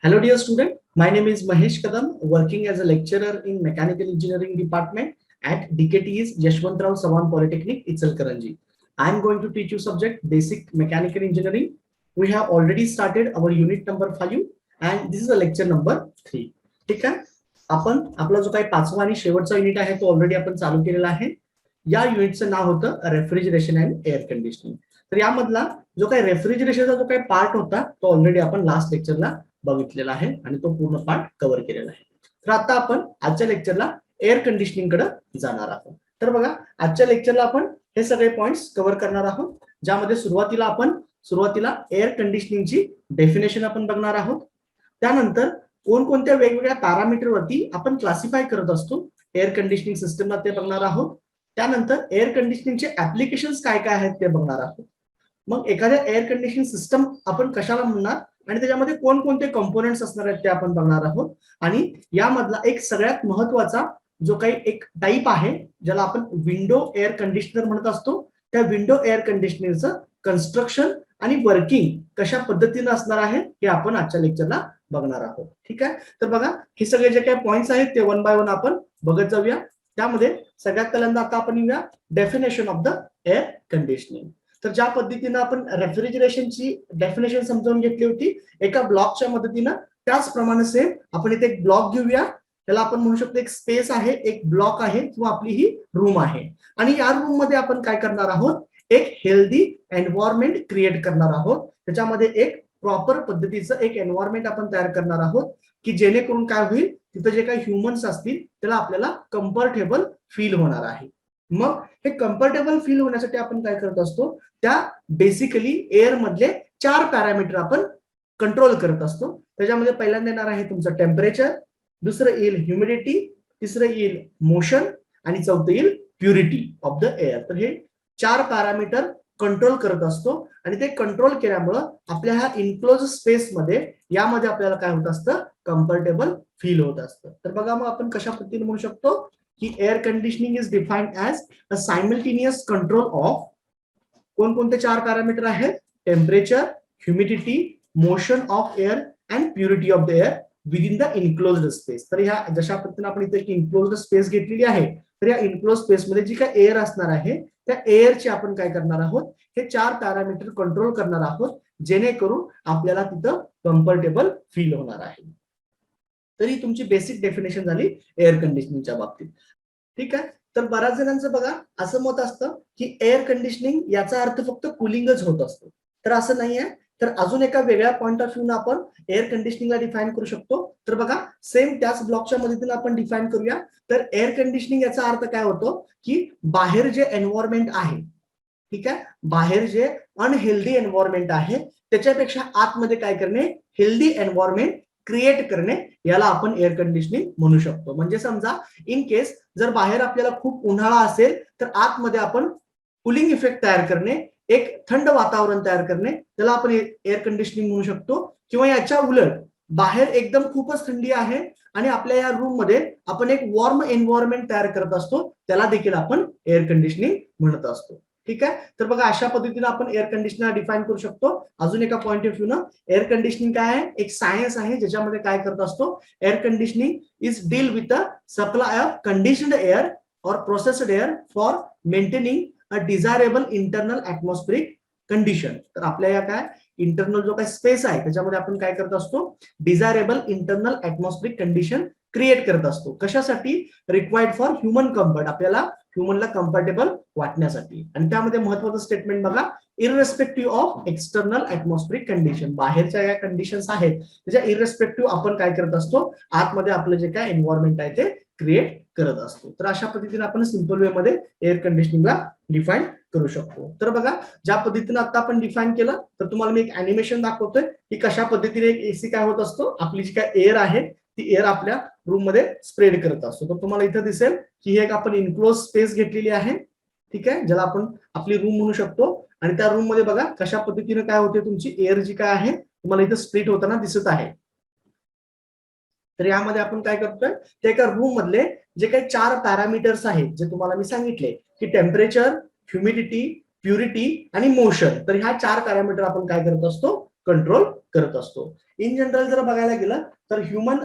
Hello dear student, my name is Mahesh Kadam, working as a lecturer in Mechanical Engineering Department at DKT's Yashwantrao Savan Polytechnic, Ichalkaranji. I am going to teach you subject Basic Mechanical Engineering. We have already started our unit number 5 and this is a lecture number 3. ठीक आहे, आपण आपला जो काही पाचवा आणि शेवटचा unit आहे तो ऑलरेडी आपण चालू केलेला आहे. या युनिटचं नाव होतं रेफ्रिजरेशन अँड एअर कंडिशनिंग. तर यामधला जो काही रेफ्रिजरेशनचा जो काही पार्ट होता तो ऑलरेडी आपण लास्ट लेक्चरला बघितलेला आहे आणि तो पूर्ण पार्ट कव्हर केलेला आहे. तर आता आपण आजच्या लेक्चरला एअर कंडिशनिंग कडे जाणार आहोत. तर बघा, आजच्या लेक्चरला आपण हे सगळे पॉइंट्स कव्हर करणार आहोत, ज्यामध्ये सुरुवातीला एअर कंडिशनिंगची डेफिनेशन आपण बघणार आहोत. त्यानंतर कोणकोणत्या वेगवेगळ्या पॅरामीटरवरती आपण क्लासिफाय करत असतो एअर कंडिशनिंग सिस्टमला ते बघणार आहोत. त्यानंतर एअर कंडिशनिंगचे ऍप्लिकेशन्स काय काय आहेत ते बघणार आहोत. मग एखाद्या एअर कंडिशनिंग सिस्टम आपण कशाला म्हणणार आणि त्याच्यामध्ये कोणकोणते कंपोनेंट्स असणार आहेत ते आपण बघणार आहोत. आणि यामधला एक सगळ्यात महत्वाचा जो काही एक टाईप आहे ज्याला आपण विंडो एअर कंडिशनर म्हणत असतो, त्या विंडो एअर कंडिशनरचं कन्स्ट्रक्शन आणि वर्किंग कशा पद्धतीने असणार आहे हे आपण आजच्या लेक्चरला बघणार आहोत. ठीक आहे, तर बघा, हे सगळे जे काही पॉइंट्स आहेत ते वन बाय वन आपण बघत जाऊया. त्यामध्ये सगळ्यात पहिल्यांदा आता आपण येऊया definition of the air conditioning. तर ज्या पद्धतीने आपण रेफ्रिजरेशनची डेफिनेशन समजावून घेतली होती एका ब्लॉकच्या मदतीनं, त्याचप्रमाणे सेम आपण इथे एक ब्लॉक घेऊया. त्याला आपण म्हणू शकतो एक स्पेस आहे, एक ब्लॉक आहे किंवा आपली ही रूम आहे. आणि या रूम मध्ये आपण काय करणार आहोत, एक हेल्दी एन्व्हायरमेंट क्रिएट करणार आहोत. त्याच्यामध्ये एक प्रॉपर पद्धतीचं एक एन्व्हायरमेंट आपण तयार करणार आहोत की जेणेकरून काय होईल, तिथे जे काही ह्युमन्स असतील त्याला आपल्याला कम्फर्टेबल फील होणार आहे. मग हे कम्फर्टेबल फील होण्यासाठी आपण काय करत असतो, त्या बेसिकली एअर मधले 4 पॅरामीटर आपण कंट्रोल करत असतो. त्याच्यामध्ये पहिल्यांदा येणार आहे तुमचं टेम्परेचर, दुसरं येईल ह्युमिडिटी, तिसरं येईल मोशन आणि चौथं येईल प्युरिटी ऑफ द एअर. तर हे 4 पॅरामीटर कंट्रोल करत असतो आणि ते कंट्रोल केल्यामुळं आपल्या ह्या इनक्लोज स्पेस मध्ये यामध्ये आपल्याला काय होत असतं, कम्फर्टेबल फील होत असतं. तर बघा, मग आपण कशा पद्धतीने म्हणू शकतो की air conditioning is defined as a simultaneous control of कोणकोणते 4 पॅरामीटर आहेत, temperature, humidity, motion of air and purity of the air within the enclosed space. तर ह्या जशा पद्धतीने आपण इथे इनक्लोज्ड स्पेस घेतलेली आहे, तर या इनक्लोज स्पेस मध्ये जी काय एअर असणार आहे त्या एअरची आपण काय करणार आहोत, हे 4 पॅरामीटर कंट्रोल करणार आहोत जेणेकरून आपल्याला तिथं कम्फर्टेबल फील होणार आहे. तर ही तुमची बेसिक डेफिनेशन झाली एअर कंडिशनिंगच्या बाबतीत. ठीक आहे, तर बऱ्याच जणांचं बघा असं मत असतं की एअर कंडिशनिंग याचा अर्थ फक्त कुलिंगच होत असतो. तर असं नाहीये. तर अजून एका वेगळ्या पॉइंट ऑफ व्ह्यू आपण एअर कंडिशनिंगला डिफाईन करू शकतो. तर बघा, सेम त्याच ब्लॉकच्या मदतीने आपण डिफाईन करूया. तर एअर कंडिशनिंग याचा अर्थ काय होतो की बाहेर जे एन्व्हायरमेंट आहे, ठीक आहे, बाहेर जे अनहेल्दी एन्व्हायरमेंट आहे त्याच्यापेक्षा आतमध्ये काय करणे, हेल्दी एन्व्हायरमेंट क्रिएट करणे, याला आपण एअर कंडिशनिंग म्हणू शकतो. म्हणजे समजा इन केस जर बाहेर आपल्याला खूप उन्हाळा असेल तर आतमध्ये आपण कुलिंग इफेक्ट तयार करणे, एक थंड वातावरण तयार करणे, त्याला आपण एअर कंडिशनिंग म्हणू शकतो. किंवा याच्या उलट बाहेर एकदम खूपच थंडी आहे आणि आपल्या या रूम मध्ये आपण एक वॉर्म एन्व्हायरमेंट तयार करत असतो, त्याला देखील आपण एअर कंडिशनिंग म्हणत असतो. ठीक आहे, तर बघा अशा पद्धतीने आपण एअर कंडिशनर डिफाईन करू शकतो. अजून एका पॉइंट ऑफ व्ह्यू ना एअर कंडिशनिंग काय आहे, एक सायन्स आहे ज्याच्यामध्ये काय करत असतो, air conditioning is deal with the supply of conditioned air और processed air for maintaining a desirable internal atmospheric condition. तर आपल्या या काय इंटरनल जो काही स्पेस आहे त्याच्यामध्ये आपण काय करत असतो, desirable internal atmospheric condition create करत असतो. कशासाठी, रिक्वायर्ड फॉर ह्युमन कम्फर्ट, आपल्याला ह्युमनला कम्फर्टेबल वाटण्यासाठी. आणि त्यामध्ये महत्वाचं स्टेटमेंट बघा, इररेस्पेक्टिव्ह ऑफ एक्सटर्नल ऍटमॉस्फेरिक कंडिशन, बाहेरच्या या कंडिशन्स आहेत त्याच्या इररेस्पेक्टिव्ह आपण काय करत असतो, आतमध्ये आपलं जे काय एन्व्हायरमेंट आहे ते क्रिएट करत असतो. तर अशा पद्धतीने आपण सिंपल वे मध्ये एअर कंडिशनिंगला डिफाईन करू शकतो. तर बघा, ज्या पद्धतीने आता आपण डिफाईन केलं तर तुम्हाला मी एक अॅनिमेशन दाखवतोय की कशा पद्धतीने एक एसी काय होत असतो, आपली जी काय एअर आहे ती एअर आपल्या रूम मध्ये स्प्रेड करत असतो. तर तुम्हाला इथं दिसेल की ही एक आपण इनक्लोज स्पेस घेतलेली आहे, ठीक आहे, ज्याला आपण आपली रूम म्हणू शकतो. आणि त्या रूम मध्ये बघा कशा पद्धतीने काय होते, तुमची एअर जी काय आहे तुम्हाला इथं स्प्लिट होताना दिसत आहे. तर यामध्ये आपण काय करतोय, ते एका रूम मधले जे काही 4 पॅरामीटर्स आहेत जे तुम्हाला मी सांगितले की टेम्परेचर, ह्युमिडिटी, प्युरिटी आणि मोशन, तर ह्या 4 पॅरामीटर आपण काय करत असतो, कंट्रोल करत असतो. इन जनरल जर बघायला गेलं तर ह्युमन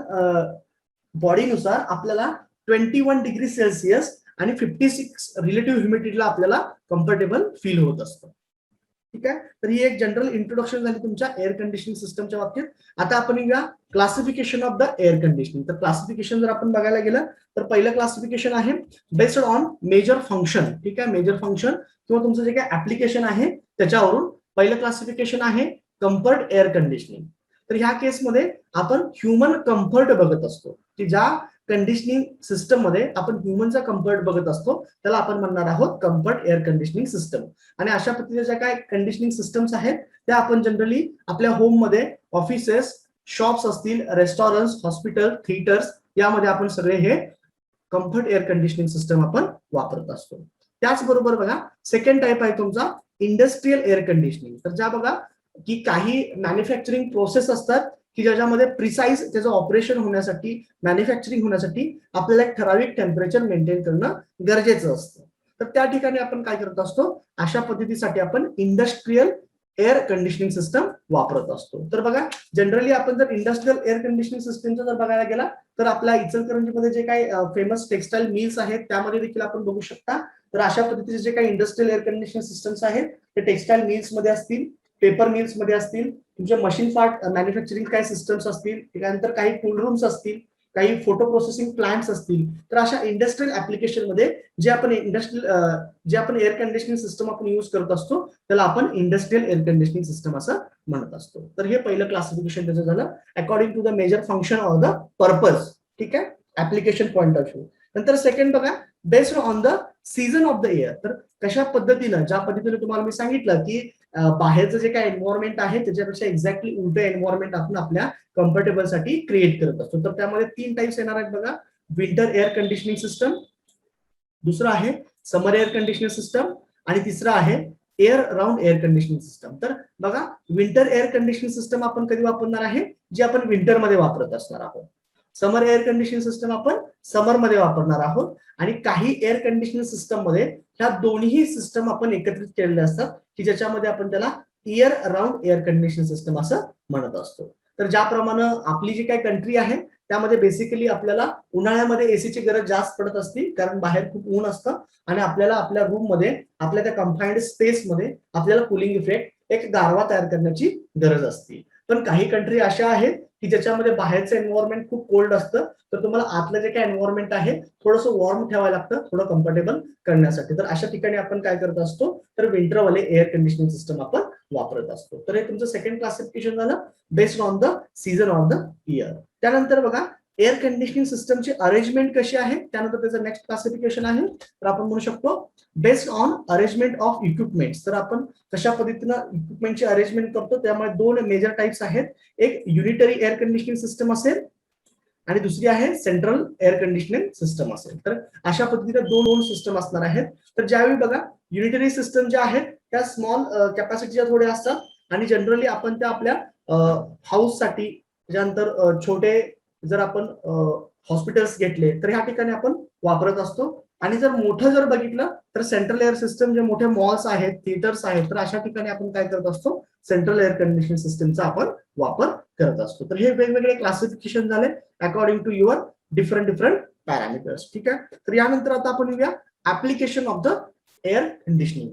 बॉडीनुसार आपल्याला 21 डिग्री सेल्सिअस आणि 56 रिलेटिव्ह ह्युमिडिटीला आपल्याला कम्फर्टेबल फील होत असतं. ठीक आहे, तर ही एक जनरल इंट्रोडक्शन झाली तुमच्या एअर कंडिशनिंग सिस्टमच्या बाबतीत. आता आपण येऊया classification of the air conditioning. तर क्लासिफिकेशन जर आपण बघायला गेलं तर पहिलं क्लासिफिकेशन आहे बेस्ड ऑन मेजर फंक्शन. ठीक आहे, मेजर फंक्शन किंवा तुमचं जे काही ऍप्लिकेशन आहे त्याच्यावरून पहिलं क्लासिफिकेशन आहे कम्फर्ट एअर कंडिशनिंग. तर ह्या केसमध्ये आपण ह्युमन कम्फर्ट बघत असतो, की ज्या कंडिशनिंग सिस्टम मध्ये आपण ह्युमनचा कम्फर्ट बघत असतो त्याला आपण म्हणणार आहोत कम्फर्ट एअर कंडिशनिंग सिस्टम. आणि अशा पद्धतीच्या ज्या काय कंडिशनिंग सिस्टम्स आहेत त्या आपण जनरली आपल्या होम मध्ये, ऑफिसेस, शॉप्स असतील, रेस्टॉरंट्स, हॉस्पिटल, थिएटर्स यामध्ये आपण सगळे हे कम्फर्ट एअर कंडिशनिंग सिस्टम आपण वापरत असतो. त्याचबरोबर बघा सेकंड टाइप आहे तुमचा इंडस्ट्रियल एअर कंडिशनिंग. तर ज्या बघा की काही मॅन्युफॅक्चरिंग प्रोसेस असतात की ज्याच्यामध्ये प्रिसाइज त्याचं ऑपरेशन होण्यासाठी, मॅन्युफॅक्चरिंग होण्यासाठी आपल्याला एक ठराविक टेम्परेचर मेंटेन करणं गरजेचं असतं. तर त्या ठिकाणी आपण काय करत असतो, अशा पद्धतीसाठी आपण इंडस्ट्रियल एअर कंडिशनिंग सिस्टम वापरत असतो. तर बघा जनरली आपण जर इंडस्ट्रियल एअर कंडिशनिंग सिस्टमचं जर बघायला गेला तर आपल्या इचलकरंजीमध्ये जे काही फेमस टेक्सटाईल मिल्स आहेत त्यामध्ये देखील आपण बघू शकता. तर अशा पद्धतीचे जे काही इंडस्ट्रियल एअर कंडिशनिंग सिस्टम्स आहेत ते टेक्सटाईल मिल्स मध्ये असतील, पेपर मिल्स मध्ये असतील, तुमच्या मशीन पार्ट मॅन्युफॅक्चरिंग काही सिस्टम्स असतील, त्यानंतर काही टूल रूम्स असतील, काही फोटो प्रोसेसिंग प्लांट्स असतील. तर अशा इंडस्ट्रियल ऍप्लिकेशन मध्ये जे आपण एअर कंडिशनिंग सिस्टम आपण युज करत असतो त्याला आपण इंडस्ट्रियल एअर कंडिशनिंग सिस्टम असं म्हणत असतो. तर हे पहिलं क्लासिफिकेशन त्याचं झालं according to the major function of the purpose. ठीक आहे, ऍप्लिकेशन पॉइंट ऑफ व्ह्यू. नंतर सेकंड बघा based on the season of the year. तर कशा पद्धतीनं, ज्या पद्धतीने तुम्हाला मी सांगितलं की बाहेरचं जे काही एन्व्हायरमेंट आहे त्याच्यापेक्षा एक्झॅक्टली उलट एन्व्हायरमेंट आपण आपल्या कम्फर्टेबल साठी क्रिएट करत असतो. तर त्यामध्ये 3 टाइप्स येणार आहेत बघा. विंटर एअर कंडिशनिंग सिस्टम, दुसरं आहे समर एअर कंडिशनिंग सिस्टम आणि तिसरं आहे air round air conditioning system. तर बघा विंटर एअर कंडिशनिंग सिस्टम आपण कधी वापरणार आहे, जी आपण विंटर मध्ये वापरत असणार आहोत. समर एअर कंडिशनिंग सिस्टम आपण समर मध्ये वापरणार आहोत. आणि काही एअर कंडिशनिंग सिस्टम मध्ये ह्या दोन्ही सिस्टम आपण एकत्रित केलेले असतात की ज्याच्यामध्ये आपण त्याला year round air conditioning system असं म्हणत असतो. तर ज्याप्रमाणे आपली जी काही कंट्री आहे त्यामध्ये बेसिकली आपल्याला उन्हाळ्यामध्ये एसीची गरज जास्त पडत असते कारण बाहेर खूप ऊन असतं आणि आपल्याला आपल्या रूम मध्ये, आपल्या त्या कन्फाइन्ड स्पेस मध्ये आपल्याला कुलिंग इफेक्ट, एक गारवा तयार करण्याची गरज असते. पण काही कंट्री अशा आहेत की ज्याच्यामध्ये बाहेरचं एन्व्हायरमेंट खूप कोल्ड असतं, तर तुम्हाला आतलं जे काही एन्व्हायरमेंट आहे थोडंसं वॉर्म ठेवायला लागतं थोडं कम्फर्टेबल करण्यासाठी. तर अशा ठिकाणी आपण काय करत असतो, तर विंटरवाले एअर कंडिशनिंग सिस्टम आपण वापरत असतो. तर हे तुमचं सेकंड क्लासिफिकेशन झालं based on the season of the year. त्यानंतर बघा एअर कंडिशनिंग सिस्टमची अरेंजमेंट कशी आहे, त्यानंतर त्याचं नेक्स्ट क्लासिफिकेशन आहे. तर आपण म्हणू शकतो based on arrangement of equipment. तर आपण कशा पद्धतीनं इक्विपमेंटची अरेंजमेंट करतो त्यामुळे 2 मेजर टाइप्स आहेत. एक युनिटरी एअर कंडिशनिंग सिस्टम असेल आणि दुसरी आहे सेंट्रल एअर कंडिशनिंग सिस्टम असेल. तर अशा पद्धतीने 2 सिस्टम असणार आहेत. तर ज्यावेळी बघा युनिटरी सिस्टम ज्या आहेत त्या स्मॉल कॅपॅसिटीच्या थोड्या असतात आणि जनरली आपण त्या आपल्या हाऊस साठी, त्यानंतर छोटे जर आपण हॉस्पिटल्स घेतले तर ह्या ठिकाणी आपण वापरत असतो. आणि जर मोठं जर बघितलं तर सेंट्रल एअर सिस्टम, जे मोठे मॉल्स आहेत, थिएटर्स आहेत, तर अशा ठिकाणी आपण काय करत असतो, सेंट्रल एअर कंडिशनिंग सिस्टमचा आपण वापर करत असतो. तर हे वेगवेगळे क्लासिफिकेशन झाले according to your different parameters. ठीक आहे, तर यानंतर आता आपण येऊया application of the air conditioning.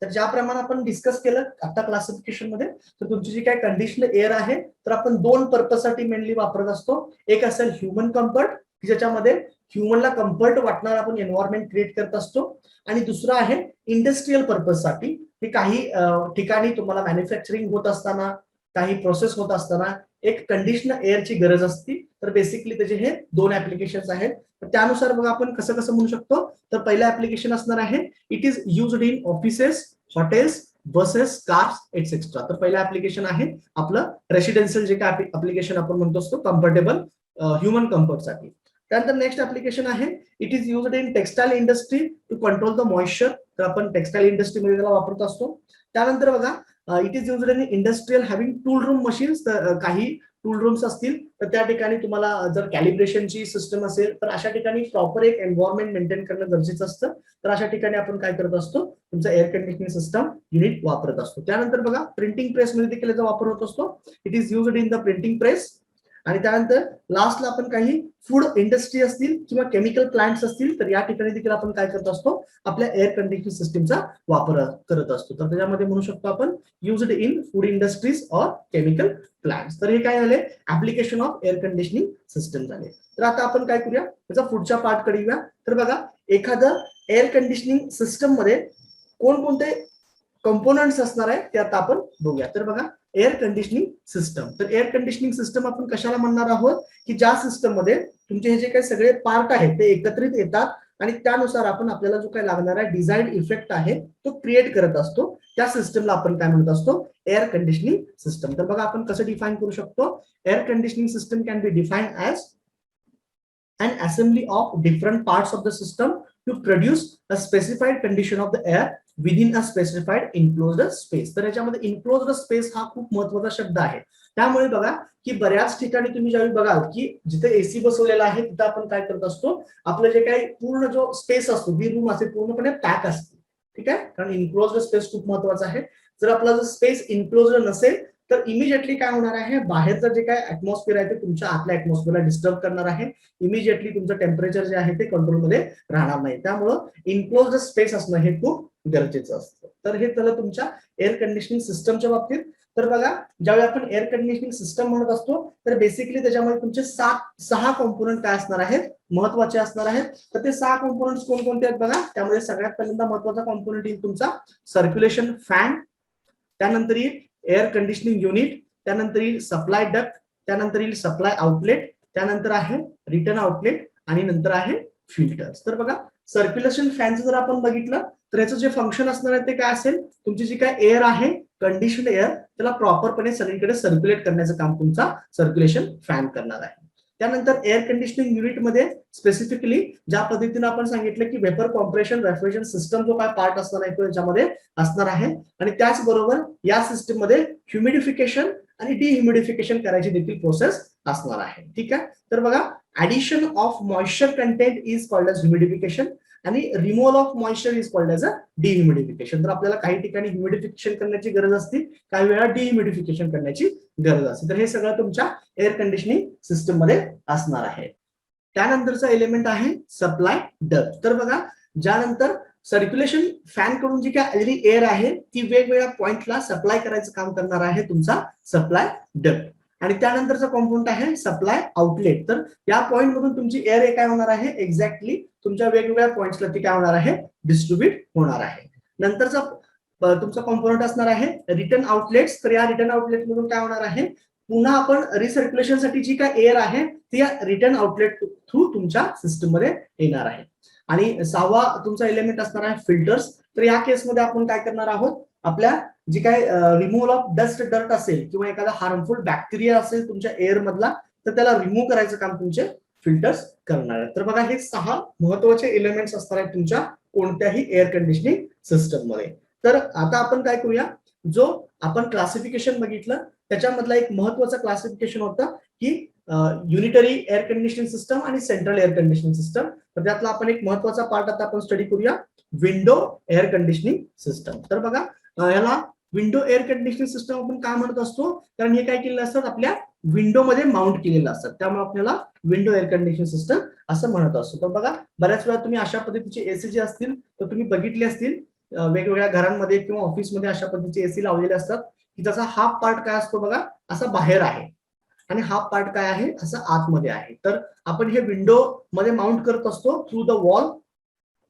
तर ज्याप्रमाणे आपण डिस्कस केलं आता क्लासिफिकेशन मध्ये, तर तुमची जी काय कंडिशनल एअर आहे तर आपण 2 पर्पजसाठी मेनली वापरत असतो. एक असेल ह्युमन कम्फर्ट की ज्याच्यामध्ये ह्युमनला कम्फर्ट वाटणार आपण एन्व्हायरमेंट क्रिएट करत असतो. आणि दुसरं आहे इंडस्ट्रियल पर्पजसाठी की काही ठिकाणी तुम्हाला मॅन्युफॅक्चरिंग होत असताना, काही प्रोसेस होत असताना एक कंडिशनल एअरची गरज असते. तर बेसिकली त्याचे हे 2 ऍप्लिकेशन्स आहेत. तर त्यानुसार बघा आपण कसं कसं म्हणू शकतो. तर पहिलं ऍप्लिकेशन असणार आहे it is used in offices, hotels, buses, cars etcetera. तर पहिलं ऍप्लिकेशन आहे आपलं रेसिडेन्शियल जे काय ऍप्लिकेशन आपण म्हणतो असतो कम्फर्टेबल ह्युमन कम्फर्टसाठी. त्यानंतर नेक्स्ट ऍप्लिकेशन आहे it is used in textile industry to control the moisture. तर आपण टेक्सटाईल इंडस्ट्रीमध्ये त्याला वापरत असतो. त्यानंतर बघा it is used in industrial having tool room machines. काही टूल रूम्स असतील तर त्या ठिकाणी तुम्हाला जर कॅलिब्रेशनची सिस्टम असेल तर अशा ठिकाणी प्रॉपर एक एन्व्हायरमेंट मेंटेन करणं गरजेचं असतं. तर अशा ठिकाणी आपण काय करत असतो, तुमचं एअर कंडिशनिंग सिस्टम युनिट वापरत असतो. त्यानंतर बघा प्रिंटिंग प्रेस मध्ये देखील याचा वापर होत असतो. It is used in the printing press. आणि त्यानंतर लास्टला आपण काही फूड इंडस्ट्री असतील किंवा केमिकल प्लांट्स असतील तर या ठिकाणी देखील आपण काय करत असतो, आपल्या एअर कंडिशनिंग सिस्टीमचा वापर करत असतो. तर त्याच्यामध्ये म्हणू शकतो आपण used in food industries or chemical plants. तर हे काय झाले, application of air conditioning system झाले. तर आता आपण काय करूया, त्याचा पुढच्या पार्ट कडे येऊया. तर बघा एखादं एअर कंडिशनिंग सिस्टम मध्ये कोणकोणते कंपोनंट्स असणार आहे ते आता आपण बघूया. तर बघा एअर कंडिशनिंग सिस्टम. तर एअर कंडिशनिंग सिस्टम आपण कशाला म्हणणार आहोत, की ज्या सिस्टम मध्ये तुमचे हे जे काही सगळे पार्ट आहेत ते एकत्रित येतात आणि त्यानुसार आपण आपल्याला जो काही लागणारा डिझाईन इफेक्ट आहे तो क्रिएट करत असतो. त्या सिस्टमला आपण काय म्हणत असतो, एअर कंडिशनिंग सिस्टम. तर बघा आपण कसं डिफाईन करू शकतो, air conditioning system can be define as an assembly of different parts of the system to produce a specified condition of the air within a specified enclosed space. तर याच्यामध्ये enclosed space हा खूप महत्त्वाचा शब्द आहे. त्यामुळे बघा की बऱ्याच ठिकाणी तुम्ही ज्यावेळी बघाल की जिथे एसी बसवलेला आहे तिथे आपण काय करत असतो, आपलं जे काही पूर्ण जो स्पेस असतो ती रूम असे पूर्णपणे पॅक असते. ठीक आहे, कारण इनक्लोज्ड स्पेस खूप महत्वाचा आहे. जर आपला जर स्पेस इनक्लोज्ड नसेल तर इमिजिएटली काय होणार आहे, बाहेरचं जे काय ऍटमॉस्फिअर आहे ते तुमच्या आतल्या ऍटमॉस्फिअरला डिस्टर्ब करणार आहे. इमिजिएटली तुमचं टेम्परेचर जे आहे ते कंट्रोलमध्ये राहणार नाही. त्यामुळं इनक्लोज्ड स्पेस असणं हे खूप गरजेचं असतं. तर हे झालं तुमच्या एअर कंडिशनिंग सिस्टमच्या बाबतीत. तर बघा ज्यावेळी आपण एअर कंडिशनिंग सिस्टम म्हणत असतो तर बेसिकली त्याच्यामध्ये तुमचे सहा कॉम्पोनंट काय असणार आहेत, महत्वाचे असणार आहेत. तर ते 6 कॉम्पोनंट्स कोणकोणते आहेत बघा. त्यामध्ये सगळ्यात पहिल्यांदा महत्वाचा कॉम्पोनंट येईल तुमचा सर्क्युलेशन फॅन, त्यानंतर येईल एअर कंडिशनिंग युनिट, त्यानंतर येईल सप्लाय डक्ट, त्यानंतर येईल सप्लाय आउटलेट, त्यानंतर आहे रिटर्न आउटलेट आणि नंतर आहे फिल्टर्स. तर बघा सर्क्युलेशन फॅनचं जर आपण बघितलं तर याचं जे फंक्शन असणार आहे ते काय असेल, तुमची जी काय एअर आहे कंडिशन्ड एअर त्याला प्रॉपरपणे सगळीकडे सर्क्युलेट करण्याचं काम तुमचा सर्क्युलेशन फॅन करणार आहे. त्यानंतर एअर कंडिशनिंग युनिट मध्ये स्पेसिफिकली ज्या पद्धतीने आपण सांगितलं की वेपर कॉम्प्रेशन रेफ्रिजरेशन सिस्टम जो काय पार्ट असणार आहे तो याच्यामध्ये असणार आहे. आणि त्याचबरोबर या सिस्टम मध्ये ह्युमिडिफिकेशन आणि डिह्युमिडिफिकेशन करायची देखील प्रोसेस असणार आहे. ठीक आहे, तर बघा addition of moisture content is called as humidification आणि removal of moisture is called as a dehumidification. तर आपल्याला काही ठिकाणी ह्युमिडिफिकेशन करण्याची गरज असते, काही वेळा डिह्युमिडिफिकेशन करण्याची गरज असते. तर हे सगळं तुमच्या एअर कंडिशनिंग सिस्टम मध्ये असणार आहे. त्यानंतरचा एलिमेंट आहे सप्लाय डक्ट. तर बघा ज्यानंतर सर्क्युलेशन फॅन कडून जी काय आलेली एअर आहे ती वेगवेगळ्या पॉइंटला सप्लाय करायचं काम करणार आहे तुमचा सप्लाय डक्ट. आणि त्यानंतरचा कॉम्पोनंट आहे सप्लाय आउटलेट. तर या पॉइंट मधून तुमची एअर काय होणार आहे, एक्झॅक्टली तुमच्या वेगवेगळ्या पॉइंट्सला ती काय होणार आहे, डिस्ट्रीब्यूट होणार आहे. नंतरचा तुमचा कॉम्पोनंट असणार आहे रिटर्न आउटलेट्स. तर या रिटर्न आउटलेट मधून काय होणार आहे, पुन्हा आपण रिसर्क्युलेशन साठी जी काय एअर आहे ती या रिटर्न आउटलेट थ्रू तुमच्या सिस्टम मध्ये येणार आहे. आणि 6वा तुमचा एलिमेंट असणार आहे फिल्टर्स. तर या केसमध्ये आपण काय करणार आहोत, आपल्या जी काय रिमूव्हल ऑफ डस्ट डर्ट असेल किंवा एखादा हार्मफुल बॅक्टेरिया असेल तुमच्या एअर मधला तर त्याला रिमूव्ह करायचं काम तुमचे फिल्टर्स करणार आहेत. तर बघा हे 6 महत्वाचे एलिमेंट्स असणार आहेत तुमच्या कोणत्याही एअर कंडिशनिंग सिस्टम मध्ये. तर आता आपण काय करूया, जो आपण क्लासिफिकेशन बघितलं त्याच्यामधला एक महत्वाचा क्लासिफिकेशन होतं की युनिटरी एअर कंडिशनिंग सिस्टम आणि सेंट्रल एअर कंडिशनिंग सिस्टम. तर त्यातला आपण एक महत्वाचा पार्ट आता आपण स्टडी करूया, विंडो एअर कंडिशनिंग सिस्टम. तर बघा याला विंडो एअर कंडिशनिंग सिस्टम आपण काय म्हणत असतो, कारण हे काय केलेलं असतात आपल्या विंडो मध्ये माउंट केलेलं असतात, त्यामुळे आपल्याला विंडो एअर कंडिशनिंग सिस्टम असं म्हणत असतो. तर बघा बऱ्याच वेळा तुम्ही अशा पद्धतीचे एसी जे असतील तर तुम्ही बघितले असतील वेगवेगळ्या घरांमध्ये किंवा ऑफिसमध्ये अशा पद्धतीचे एसी लावलेले असतात की त्याचा हाफ पार्ट काय असतो बघा असा बाहेर आहे आणि हाफ पार्ट काय आहे असं आतमध्ये आहे. तर आपण हे विंडो मध्ये माउंट करत असतो थ्रू द वॉल,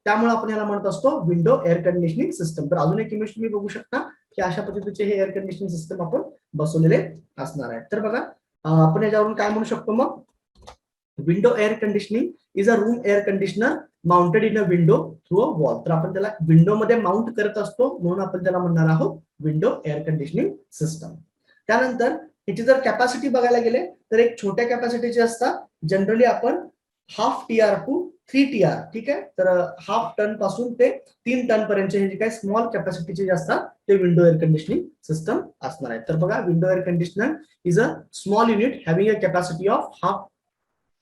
त्यामुळे आपण याला म्हणत असतो विंडो एअर कंडिशनिंग सिस्टम. तर अजून एक इमेज तुम्ही बघू शकता की अशा पद्धतीचे हे एअर कंडिशनिंग सिस्टम आपण बसवलेले असणार आहे. तर बघा आपण याच्यावरून काय म्हणू शकतो मग, window air conditioning is a room air conditioner mounted in a window through a wall. तर आपण त्याला विंडो मध्ये माउंट करत असतो म्हणून आपण त्याला म्हणणार आहोत विंडो एअर कंडिशनिंग सिस्टम. त्यानंतर याची जर कॅपॅसिटी बघायला गेले तर एक छोट्या कॅपॅसिटीचे असतात, जनरली आपण 1/2 TR to 3 TR, ठीक आहे. तर हाफ टन पासून ते 3 टन पर्यंतचे हे जे काही स्मॉल कॅपॅसिटीचे जे असतात ते विंडो एअर कंडिशनिंग सिस्टम असणार आहे. तर बघा, window air conditioner is a small unit having a capacity of half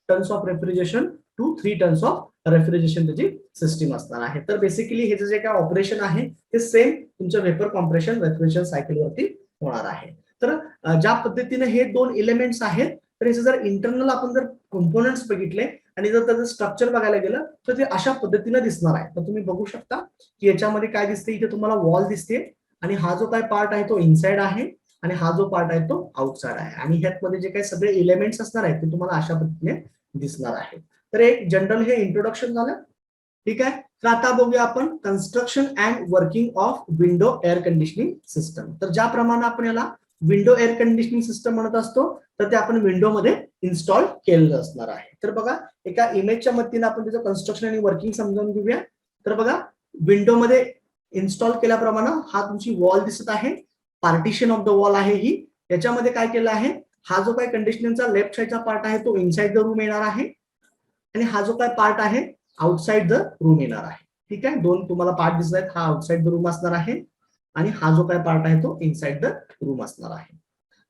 tons of refrigeration to 3 tons of refrigeration त्याची सिस्टीम असणार आहे. तर बेसिकली हे जे काय ऑपरेशन आहे ते सेम तुमच्या वेपर कॉम्प्रेशन रेफ्रिजरेशन सायकल वरती होणार आहे. तर ज्या पद्धतीने हे 2 एलिमेंट्स आहेत, तर याचे जर इंटरनल आपण जर कॉम्पोनंट्स बघितले आणि जर त्याचं स्ट्रक्चर बघायला गेलं तर ते अशा पद्धतीने दिसणार आहे. तर तुम्ही बघू शकता की याच्यामध्ये काय दिसते, इथे तुम्हाला वॉल दिसते आणि हा जो काय पार्ट आहे तो इनसाइड आहे आणि हा जो पार्ट आहे तो आउटसाइड आहे आणि ह्यामध्ये जे काही सगळे एलिमेंट्स असणार आहेत ते तुम्हाला अशा पद्धतीने दिसणार आहे. तर एक जनरल हे इंट्रोडक्शन झालं, ठीक आहे. तर आता बघूया आपण construction and working of window air conditioning system. तर ज्याप्रमाणे आपण याला विंडो एअर कंडिशनिंग सिस्टम म्हणत असतो तर ते आपण विंडो मध्ये इन्स्टॉल केलेलं असणार आहे. तर बघा, एका इमेजच्या मदतीने आपण त्याचं कन्स्ट्रक्शन आणि वर्किंग समजावून घेऊया. तर बघा, विंडो मध्ये इन्स्टॉल केल्याप्रमाणे हा तुमची वॉल दिसत आहे, पार्टिशन ऑफ द वॉल आहे ही. याच्यामध्ये काय केलं आहे, हा जो काय कंडिशनिंगचा लेफ्ट साइडचा पार्ट आहे तो इनसाइड द रूम येणार आहे आणि हा जो काय पार्ट आहे आउटसाइड द रूम येणार आहे. ठीक आहे, दोन तुम्हाला पार्ट दिसत आहेत, हा आउटसाइड द रूम असणार आहे आणि हा जो काय पार्ट आहे तो इनसाइड द रूम असणार आहे.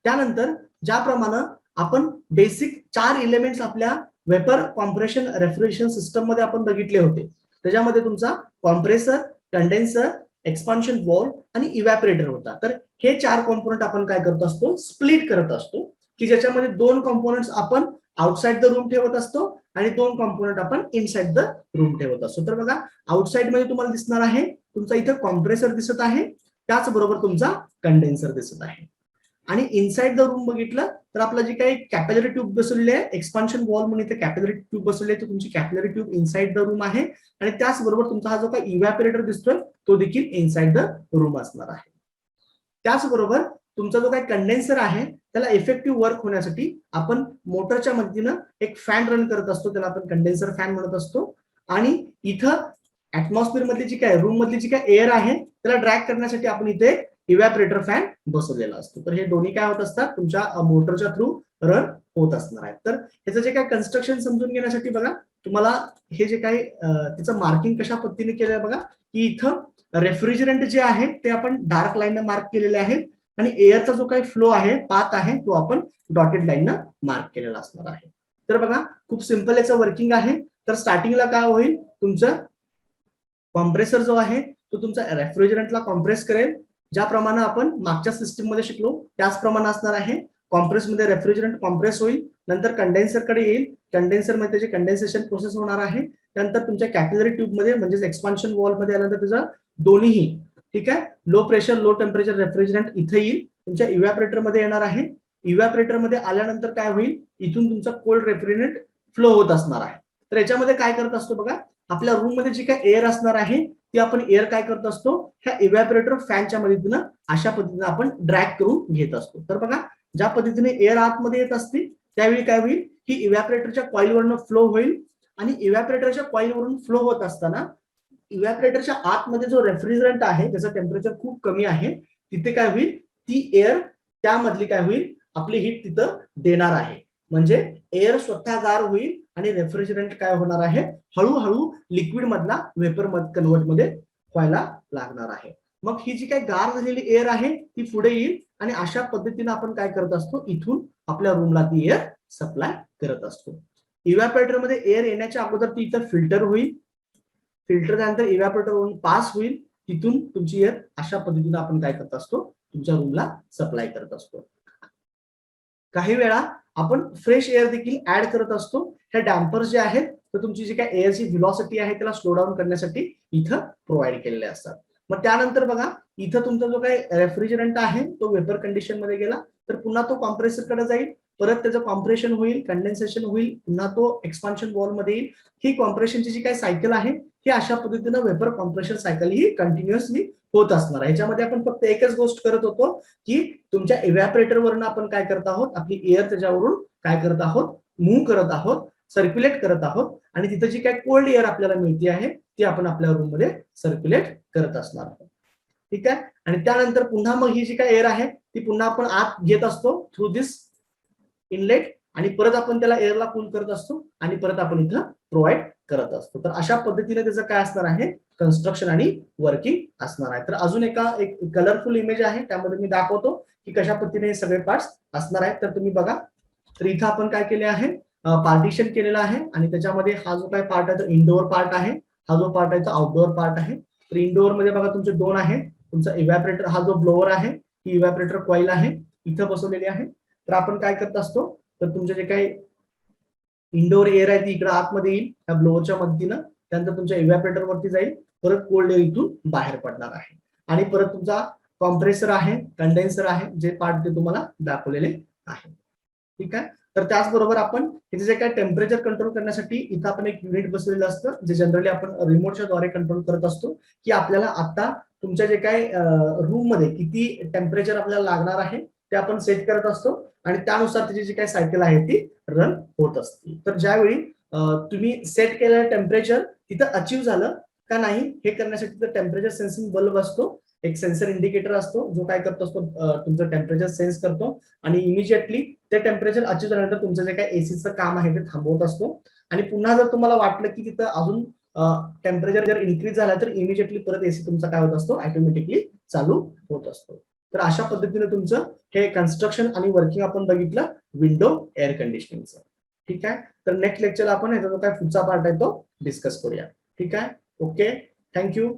त्यानंतर ज्याप्रमाणे आपण बेसिक 4 एलिमेंट्स आपल्या वेपर कॉम्प्रेशन रेफ्रिजरेशन सिस्टम मध्ये आपण बघितले होते, त्याच्यामध्ये तुमचा कॉम्प्रेसर, कंडेन्सर, एक्सपान्शन वॉल्व आणि इव्हॅपोरेटर होता. तर हे 4 कॉम्पोनंट आपण काय करत असतो, स्प्लिट करत असतो, की ज्याच्यामध्ये 2 कॉम्पोनंट्स आपण आउटसाइड द रूम ठेवत असतो आणि 2 कॉम्पोनंट आपण इनसाइड द रूम ठेवत असतो. तर बघा, आउटसाइड मध्ये तुम्हाला दिसणार आहे तुमचा इथे कॉम्प्रेसर दिसत आहे, त्याचबरोबर तुमचा कंडेन्सर दिसत आहे. आणि इनसाइड द रूम बघितलं तर आपला जे काही कॅपिलरी ट्यूब बसवलेली आहे, एक्सपान्शन वॉल म्हणून इथे कॅपिलरी ट्यूब बसवली आहे, तर तुमची capillary tube inside the room आहे आणि त्याचबरोबर तुमचा हा जो काही इव्हॅपोरेटर दिसतोय तो देखील इनसाइड द रूम असणार आहे. त्याचबरोबर तुमचा जो काही कंडेन्सर आहे त्याला इफेक्टिव्ह वर्क होण्यासाठी आपण मोटरच्या मदतीनं एक फॅन रन करत असतो, त्याला आपण कंडेन्सर फॅन म्हणत असतो. आणि इथं ऍटमॉस्फिअर मधली जी काय रूम मधली जी काय एअर आहे त्याला ड्रॅग करण्यासाठी आपण इथे इव्हॅपोरेटर फॅन बसवलेला असतो. तर हे दोन्ही काय होत असतात, तुमच्या मोटरच्या थ्रू रन होत असणार आहे. तर ह्याचं जे काय कन्स्ट्रक्शन समजून घेण्यासाठी बघा, तुम्हाला हे जे काही त्याचं मार्किंग कशा पद्धतीने केलं आहे बघा, की इथं रेफ्रिजरंट जे आहे ते आपण डार्क लाईननं मार्क केलेले आहेत आणि एअरचा जो काही फ्लो आहे, पाथ आहे, तो आपण डॉटेड लाईननं मार्क केलेला असणार आहे. तर बघा, खूप सिंपल याचं वर्किंग आहे. तर स्टार्टिंगला काय होईल, तुमचं कॉम्प्रेसर जो आहे तो तुमचा रेफ्रिजरंटला कॉम्प्रेस करेल, ज्याप्रमाणे आपण मागच्या सिस्टीम मध्ये शिकलो त्याचप्रमाणे असणार आहे. कॉम्प्रेस मध्ये रेफ्रिजरंट कॉम्प्रेस होईल, नंतर कंडेन्सर कडे येईल, कंडेन्सर मध्ये त्याचे कंडेन्सेशन प्रोसेस होणार आहे, त्यानंतर तुमच्या कॅपिलरी ट्यूब मध्ये म्हणजेच एक्सपान्शन वॉल मध्ये आल्यानंतर त्याचं दोन्हीही, ठीक आहे, low pressure low temperature refrigerant इथे येईल, तुमच्या इव्हॅपोरेटर मध्ये येणार आहे. इव्हॅपोरेटर मध्ये आल्यानंतर काय होईल, इथून तुमचा कोल्ड रेफ्रिजरंट फ्लो होत असणार आहे. तर याच्यामध्ये काय करत असतो बघा, आपल्या रूम मध्ये जी काय एअर असणार आहे ती आपण एअर काय करत असतो, ह्या इव्हॅपोरेटर फॅनच्या मदतीनं अशा पद्धतीने आपण ड्रॅग करून घेत असतो. तर बघा, ज्या पद्धतीने एअर आतमध्ये येत असते त्यावेळी काय होईल, ही इव्हॅपोरेटरच्या कॉइलवरून फ्लो होईल आणि इव्हॅपोरेटरच्या कॉइलवरून फ्लो होत असताना इव्हॅपोरेटरच्या आतमध्ये जो रेफ्रिजरंट आहे त्याचं टेम्परेचर खूप कमी आहे, तिथे काय होईल, ती एअर त्यामधली काय होईल, आपली हीट तिथं देणार आहे. म्हणजे एअर स्वतः गार होईल आणि रेफ्रिजरंट काय होणार आहे, हळूहळू लिक्विड मधला वेपर कन्वर्ट मध्ये व्हायला लागणार आहे. मग ही जी काही गार झालेली एअर आहे ती पुढे येईल आणि अशा पद्धतीने आपण काय करत असतो, इथून आपल्या रूमला ती एअर सप्लाय करत असतो. इव्हॅपोरेटर मध्ये एअर येण्याच्या अगोदर ती इथं फिल्टर होईल, फिल्टर झाल्यानंतर इव्हॅपोरेटर वरून पास होईल, तिथून तुमची एअर अशा पद्धतीने आपण काय करत असतो, तुमच्या रूमला सप्लाय करत असतो. काही वेळा आपण फ्रेश एअर देखील ऍड करत असतो. ह्या डॅम्पर्स जे आहेत तर तुमची जी काय एअरची व्हेलॉसिटी आहे त्याला स्लो डाऊन करण्यासाठी इथं प्रोव्हाइड केलेले असतात. मग त्यानंतर बघा, इथं तुमचा जो काही रेफ्रिजरंट आहे तो वेपर कंडिशन मध्ये गेला तर पुन्हा तो कॉम्प्रेसर कडे जाईल, परत त्याचं कॉम्प्रेशन होईल, कंडेन्सेशन होईल, पुन्हा तो एक्सपान्शन वॉल मध्ये येईल. ही कॉम्प्रेशनची जी काही सायकल आहे ही अशा पद्धतीनं वेपर कॉम्प्रेशन सायकल ही कंटिन्युअसली होत असणार आहे. ह्याच्यामध्ये आपण फक्त एकच गोष्ट करत होतो की तुमच्या इव्हॅपोरेटर वरून आपण काय करत आहोत, आपली एअर त्याच्यावरून काय करत आहोत, मूव्ह करत आहोत, सर्क्युलेट करत आहोत आणि तिथं जी काय कोल्ड एअर आपल्याला मिळते आहे ती आपण आपल्या रूम मध्ये सर्क्युलेट करत असणार आहोत. ठीक आहे, आणि त्यानंतर पुन्हा मग ही जी काय एअर आहे ती पुन्हा आपण आत घेत असतो थ्रू दिस इनलेट आणि परत आपण त्याला एअरला कूल करत असतो आणि परत आपण इथं प्रोव्हाइड करत असतो. तर अशा पद्धतीने त्याचं काय असणार आहे, कन्स्ट्रक्शन आणि वर्किंग असणार आहे. तर अजून एक कलरफुल इमेज आहे, त्यामध्ये मी दाखवतो की कशा पद्धतीने हे सगळे पार्ट्स असणार आहेत. तर तुम्ही बघा, तर इथं आपण काय केले आहे, पार्टिशन केलेलं आहे आणि त्याच्यामध्ये हा जो काय पार्ट आहे तो इनडोअर पार्ट आहे, हा जो पार्ट आहे तो आउटडोअर पार्ट आहे. तर इनडोअर मध्ये बघा तुमचे दोन आहे, तुमचा इव्हॅपरेटर हा जो ब्लोअर आहे, ही इव्हॅपरेटर कॉईल आहे इथं बसवलेली आहे. तर आपण काय करत असतो, तर तुमचे जे काही इनडोअर एअर आहे ती इकडे आतमध्ये येईल त्या ब्लोअरच्या मदतीनं, त्यानंतर तुमच्या इव्हॅपरेटर वरती जाईल, परत कोल्ड एअर इथून बाहेर पडणार आहे आणि परत तुमचा कॉम्प्रेसर आहे, कंडेन्सर आहे, जे पार्ट ते तुम्हाला दाखवलेले आहे. ठीक आहे. तर त्याचबरोबर आपण इथे जे काय टेम्परेचर कंट्रोल करण्यासाठी इथं आपण एक युनिट बसवलेलं असतं, जे जनरली आपण रिमोटच्या द्वारे कंट्रोल करत असतो, की आपल्याला आता तुमच्या जे काय रूम मध्ये किती टेम्परेचर आपल्याला लागणार आहे ते आपण सेट करत असतो आणि त्यानुसार त्याची जी काही सायकल आहे ती रन होत असते. तर ज्यावेळी तुम्ही सेट केलेलं टेम्परेचर तिथं अचीव्ह झालं का नाही हे करण्यासाठी टेम्परेचर सेन्सिंग बल्ब असतो, एक सेन्सर इंडिकेटर असतो, जो काय करतो असतो, तुमचं टेम्परेचर सेन्स करतो आणि इमिजिएटली ते टेम्परेचर अचीव्ह झाल्यानंतर तुमचं जे काही एसीचं काम आहे ते थांबवत असतो. आणि पुन्हा जर तुम्हाला वाटलं की तिथं अजून टेम्परेचर जर इन्क्रीज झाला तर इमिजिएटली परत एसी तुमचा काय होत असतो, ऑटोमॅटिकली चालू होत असतो. तर अशा पद्धतीने तुमचं हे कन्स्ट्रक्शन आणि वर्किंग आपण बघितलं विंडो एअर कंडिशनिंगचं. ठीक आहे. तर नेक्स्ट लेक्चरला आपण याचा जो काय पुढचा पार्ट आहे तो डिस्कस करूया. ठीक आहे. Okay, thank you.